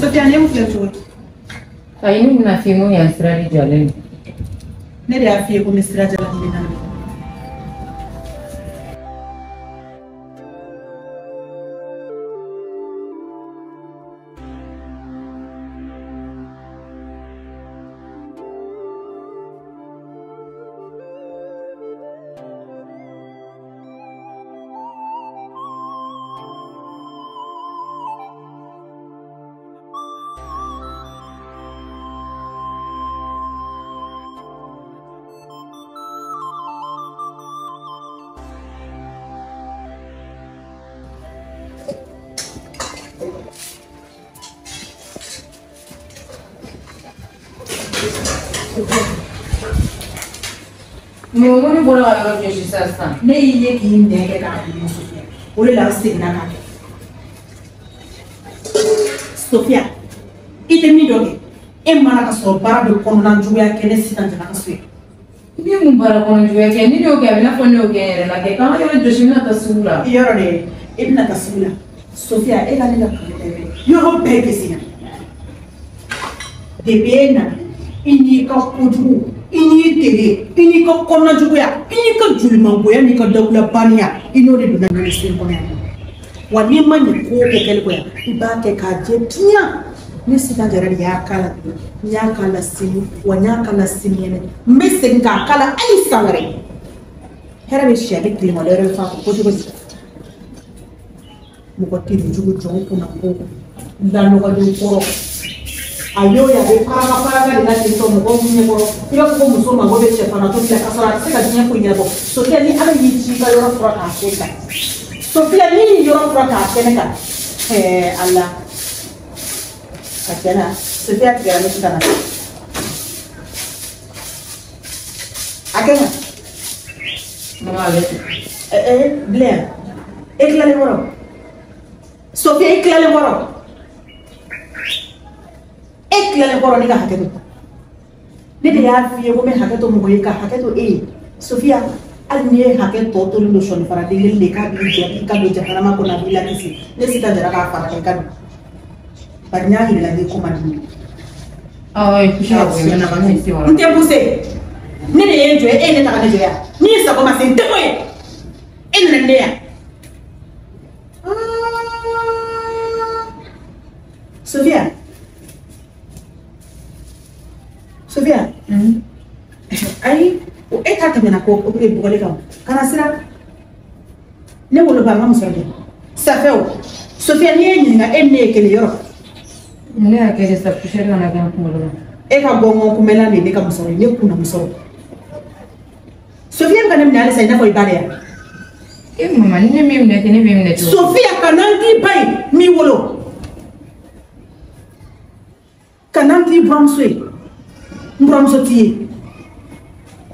Sofia, andiamo a fai una film ya strari jalen. Ne da fiye come strada la mina. Mungkin boleh kalau jadi sastra. Ne ye ki ne ke ka ni Sofia. Ole la signa ka. Sofia. Ite mi doge. E mana ka so bara do kono nan juya kene sitan jana so. Dia mumbara kono juya kene ni doge na fone doge la ke kama yo joshina tasula. Yoro de ibna tasula. Sofia e ka ni la kete. Yoro be ke sina. De bena ini ka kudu. Ini tere, ini kau kona juga ya, ini kau julma boya, ini kau daula bania, ini orang dulu nak ngasih kau yang, wani mana kau kekal boya, iba kekaje tiya, ni sita jalan ya kala sini, wanya kala sini ni, mesin kala ay sangre, hera mesya ni klima lere fa kau juga, muka tiru juga jauh pun aku, dan muka jauh poro. Ayo ya be para de la tinto mo ko munye ko ila ko mo so ma go be che pana to la kasara se ka dinya ko nyabo so ke ni ala yi chi ka yoro fura ka ke ka so ke ni yoro fura ka ke ne ka Allah ka kana so ke ga ni kana akena Mama le Blair eklale moro Sofia eklale moro Eklale koro ni ka haketo. Ne de ya fiye ko me haketo mo ka haketo Sofia al ni haketo to lu shon fara de le ka bi je ka do jahana ma ko na bi la kisi. Ne sita jara ka fara ka do. Barnya ni la de ko madu. Ay, kusha ko me na ba ni si wala. Nte buse. Ne de enjo ne ta ka ne ya. Ni sa ko ma se nte ko ne ne ya. Sofia Sofia, ay, e ka tamena ko o ke bugale ka. Kana sira. Ne wolo ba ma musorde. Safeo. Sofia ni enyi nga enne kele yoro. Ne akere sa pushera na ga kumolo. E ka gongo kumela ne ka musoro, ne kuna musoro. Sofia kana mna ala sa ina ko ibare ya. E mama ni ne mi ne to. Sofia kana ndi bai mi wolo. Kana ndi bramswe. Mbramso tiye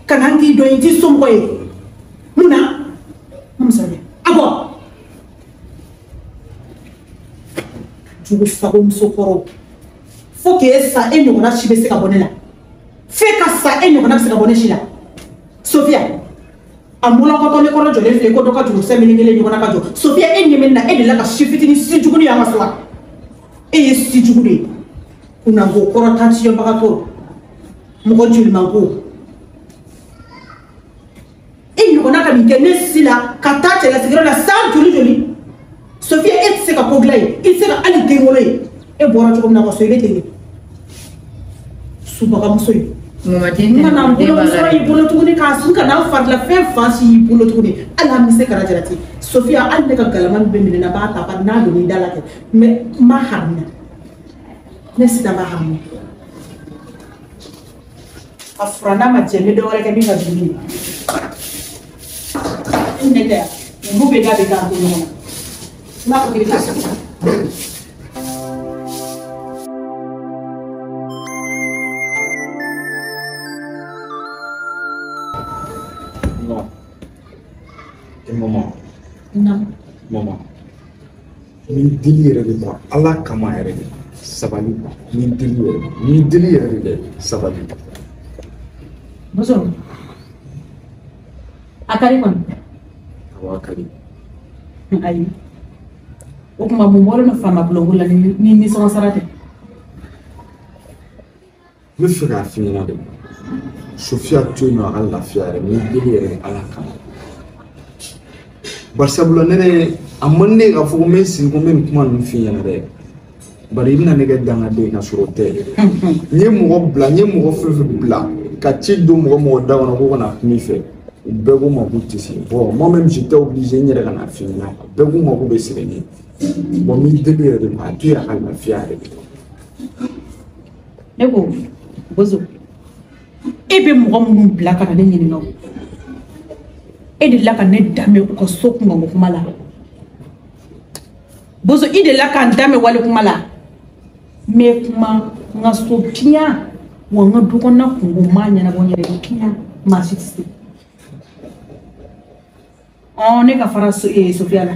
kanangi do inti somboye muna mumsabe abo jugu sago muso kɔrɔ fo k'e sa e ɲɔgɔnna si bɛ se ka bɔ ne la f'e ka sa e ɲɔgɔnna bɛ se ka bɔ ne si la Sofia a mulakɔtɔ ne kɔnɔ jɔlen filɛ ko dɔ ka juru sɛ minɛ kelen ɲɔgɔnna ka jɔ Sofia e ɲɛ na e de la ka si fitinin si jugu ni an ka so wa e ye si jugu de ye kunnanko kɔrɔ tanciyɛnbagatɔ mɔgɔ jolimanko e ɲɔgɔnna ka nin kɛ ne si la ka taa cɛlasigiyɔrɔ la san joli Sofia e tɛ se ka ko dilan ye i tɛ se ka hali den wolo ye e bɔra cogo min na ka so i bɛ ten de subagamuso ye kana bolomuso y'i bolo tuguni k'a sun kana farila fɛn fan si y'i bolo tuguni hali an bɛ se kana jalati Sofia hali ne ka galama bɛ minɛ na b'a ta ba n'a don i da la kɛ mais n ma harina ne sida ma harina a fura n'a ma jɛ n bɛ dɔ wɛrɛ kɛ min ka jugu ye ne tɛ yan olu bɛ da bɛ k'a to ɲɔgɔn na n'a fɔ k'i bɛ taa Mama, min dili yɛrɛ de bɔ Ala kama yɛrɛ de sabali min dili yɛrɛ de sabali. Muso a kari kɔni Awɔ kari. Ayi o kuma mun bɔra ne fama bulonko la ni nisɔngɔ sara tɛ N bɛ fɛ k'a f'i ɲɛna de Sofia to yen nɔ a ka lafiya yɛrɛ min dili yɛrɛ de Ala kama. Barisabula ne a man ne ka fɔ ko n bɛ sigi ko n bɛ nin kuma ninnu f'i ɲɛna dɛ bari i bɛna ne kɛ dangaden ka sɔrɔ o tɛ n ye mɔgɔ fɛn fɛn bila ka ci don mɔgɔ da kɔnɔ ko kana kuma i fɛ u bɛɛ ko ma k'u tɛ se bon moi même j'étais obligé n yɛrɛ ka na f'i ɲɛna bɛɛ ko ma k'u bɛ sɛgɛn ne bon min deli yɛrɛ de ma a to yen a ka lafiya yɛrɛ de ne ko Bozo e bɛ mɔgɔ minnu bila ka na ne ɲininka o e de la ka ne dame u ka so kunkanko kuma la Bozo i de la ka n dame wale kuma la mais kuma n ka so piɲa wa n ka du kɔnɔna kunko m'a ɲɛnabɔ n yɛrɛ ye piɲa maa si tɛ se ne ka fara Sofia la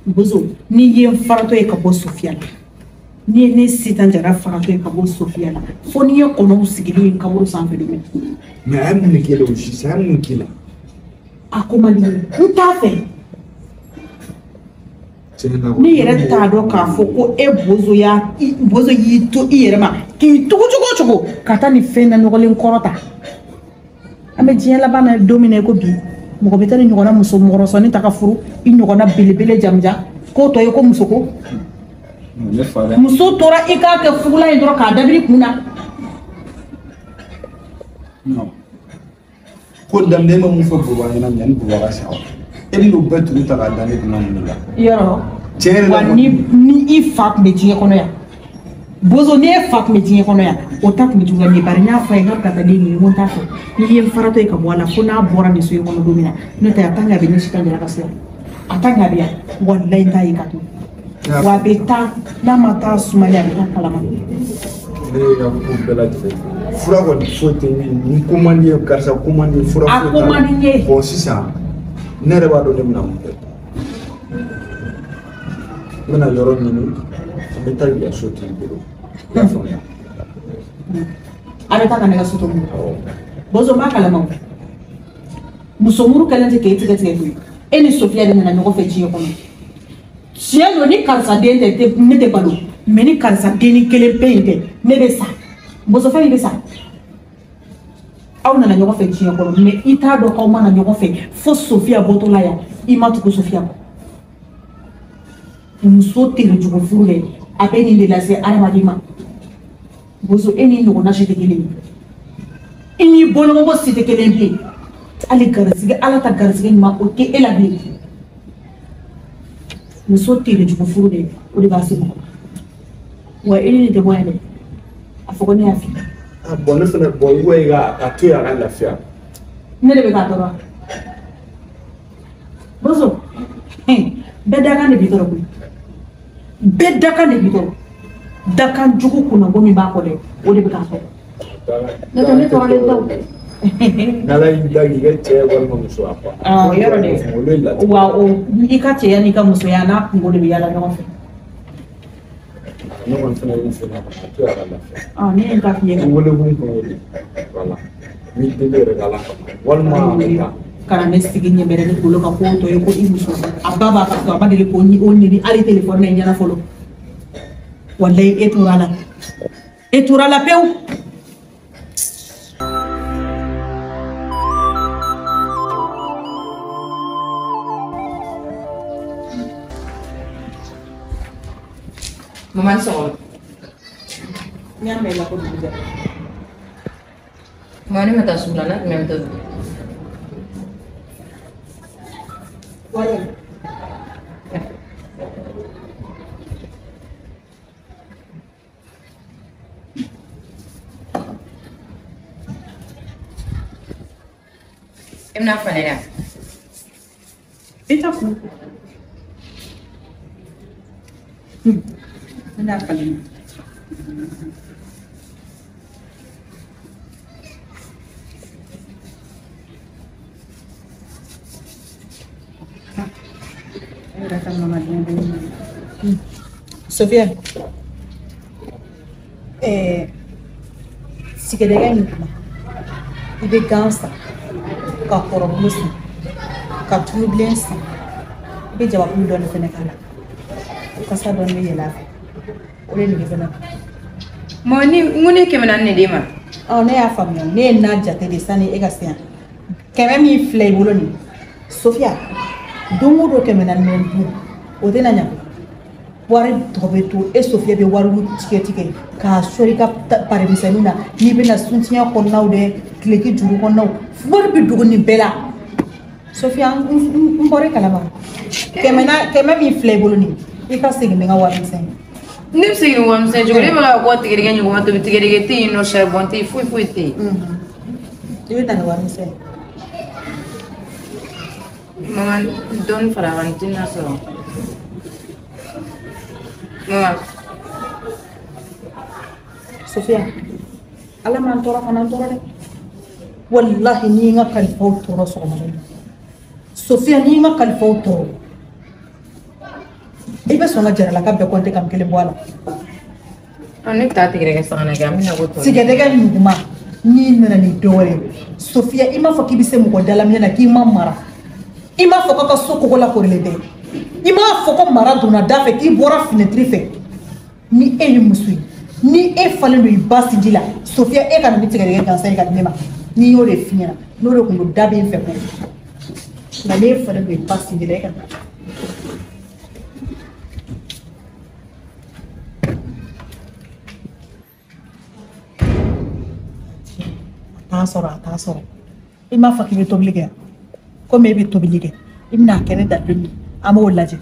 Bozo n'i ye n faratɔ ye ka bɔ Sofia la n'i ye ne sitan jara faratɔ ye ka bɔ Sofia la fo n'i ye kɔnɔw sigilen ye kaburu sanfɛ de mais a ye mun de kɛ la o si a ye mun k'i la a ko man di n t'a fɛ ne yɛrɛ t'a dɔn k'a fɔ ko e Bozo y'i to i yɛrɛ ma k'i tugu cogo o cogo ka taa nin fɛn na nɔgɔlen kɔrɔ ta an bɛ diɲɛ laban na don min na i ko bi mɔgɔ bɛ taa ni ɲɔgɔnna muso mɔgɔrɔsɔni ta ka furu i ɲɔgɔnna belebele jamujan k'o tɔ ye ko muso ko muso tora i k'a kɛ fugula ye dɔrɔn k'a dabiri kun na ko daminɛ ma mun fɔ Buba ɲɛna ɲani Buba ka sa e bɛ n'o bɛɛ turu ta k'a da ne kunna mun de la yɔrɔ tiɲɛ yɛrɛ la wa ni i fa tun bɛ diɲɛ kɔnɔ yan Bozo ni e fa tun bɛ diɲɛ kɔnɔ yan o ta tun bɛ juguya ne bari n y'a fɔ a ye n ka karisa den nin ko n t'a fɛ n'i ye n faratɔ ye ka bɔ a la fo n'a bɔra nin so in kɔnɔ don min na n'o tɛ a tant que a bɛ ne si ka jɛra ka se yan a tant que a bɛ yan walayi n t'a ye ka to wa a bɛ taa n'a ma taa sumalen a bɛ taa kalama ne ka ko bɛɛ lajɛlen fura kɔni foyi tɛ ni ko man di ye karisa ko man di fura a ko man di n ye bon sisan ne yɛrɛ b'a dɔn ne bɛna mun kɛ n bɛna yɔrɔ ɲini an bɛ taa yan so tigi bolo i y'a faamuya a bɛ taa ka ne ka so to mun Bozo n b'a kalama muso muru kɛlen tɛ k'e tigɛ koyi e ni Sofia de nana ɲɔgɔn fɛ diɲɛ kɔnɔ tiɲɛ don ni karisa den tɛ ne tɛ balo mais ni karisa denni kelen pe in tɛ ne bɛ sa Bozo fɛn in bɛ sa aw nana ɲɔgɔn fɛ diɲɛ kɔnɔ mais i t'a dɔn k'aw mana ɲɔgɔn fɛ fo Sofia bɔtɔ la yan i ma tugu Sofia kɔ muso tere jugu furu dɛ a bɛ nin de lase adamaden ma Bozo e ni ɲɔgɔnna si tɛ kelen ye i n'i bɔɲɔgɔnko si tɛ kelen bilen hali garisɛgɛ Ala ta garisɛgɛ ɲuman o tɛ e la bilen muso tere jugu furu dɛ o de b'a se mɔgɔ wa e ni tɛ bɔ yan dɛ a fɔ ko ne y'a f'i ye bon ne fana bon i ko ka to yen a ka lafiya ne de bɛ k'a tɔɔrɔ Bozo bɛɛ dakan de b'i tɔɔrɔ koyi bɛɛ dakan de b'i tɔɔrɔ dakan jugu kunnako min b'a kɔ dɛ o de bɛ k'a tɔɔrɔ ne tɛ ne tɔɔrɔlen tɛ n'Ala y'i da k'i kɛ cɛ walima muso a quoi yɔrɔ de wa i ka cɛya n'i ka musoya n'a kungo de bɛ yaala ɲɔgɔn fɛ ne kɔni fana y'u fɛ ɲɔgɔn na to yɛrɛ lafiya ne ye ka fiɲɛ n wele kun kɔnɔ de voilà ni deli yɛrɛ ka ala kama walima kana ne sigi ɲɛbɛrɛ ni bolo ka ko tɔ ye ko i muso a ba b'a ka so a ba deli ko o ɲini hali téléphone na ɲɛna fɔlɔ wallahi e tora la pewu Maman sɔgɔma. n y'a mɛn i la ko dugu jɛra Maman ne ma taa sugu la n'a tun bɛ taa dugu. E bɛna falen dɛ? i ta kun n n'a falen Sofia, sigedega in kuma i bɛ gan san ka kɔrɔbolo san ka tulubilen san i bɛ jabakulu dɔɔni fɛnɛ k'a la kasa dɔɔni bɛ yɛlɛ a fɛ o de nege bɛ na. Maman ni n ko ne 400 ne d'e ma. Ne y'a faamuya ne ye n'a jate de sani e ka se yan 100 min filɛ i bolo nin Sofia don o don 400 bɛ dun o tɛna ɲa wari tɔ bɛ to e Sofia bɛ wari tigɛ k'a sɔri ka parimisɛnninw na n'i bɛna suntiɲɛ kɔnɔnaw dɛ tileki juru kɔnɔnaw wari bɛ dogo nin bɛɛ la Sofia n bɔra i kalama 100 min filɛ i bolo nin i ka segin ni n ka wari misɛn ye. Ne bɛ segin ni wari misɛn cogo ne bɛ ka bɔ tigɛdɛgɛ ɲɔgɔn tobi tigɛdɛgɛ tɛ yen nɔ charbon tɛ yen foyi tɛ yen. I bɛ taa ni wari misɛn ye. Maman dɔɔni fara kan n tɛna sɔrɔ. Maman. Sofia, ala m'an tɔɔrɔ fana an tɔɔrɔ dɛ. Wallahi n'i ye n ka kalifaw tɔɔrɔ sɔgɔmada in na. Sofia n'i ye n ka kalifaw tɔɔrɔ i bɛ sɔn ka jaralaka bɛɛ compter ka n kelen bɔ a la. Ne bɛ taa tigɛdɛgɛ san ka na kɛ an bɛna bɔ tɔ. Tigɛdɛgɛ ɲuman n'i nana ni dɔwɛrɛ ye Sofia i m'a fɔ k'i bɛ se mɔgɔ dalaminɛ na k'i ma mara i m'a fɔ k'a ka so kogo lakorilen tɛ i m'a fɔ ko mara donna da fɛ k'i bɔra fenêtre fɛ ni e ye muso ye ni e falen don i ba sinji la Sofia e ka na ni tigɛdɛgɛ gansan ye ka di ne ma n'i y'o de f'i ɲɛna n'o de tun don da bɛ n fɛ ko nka n'e falen don i ba sinji la e ka na. A t'a sɔrɔ i m'a fɔ k'i bɛ tobili kɛ komi e bɛ tobili kɛ i bɛna kɛ ne da don min an b'o lajɛ.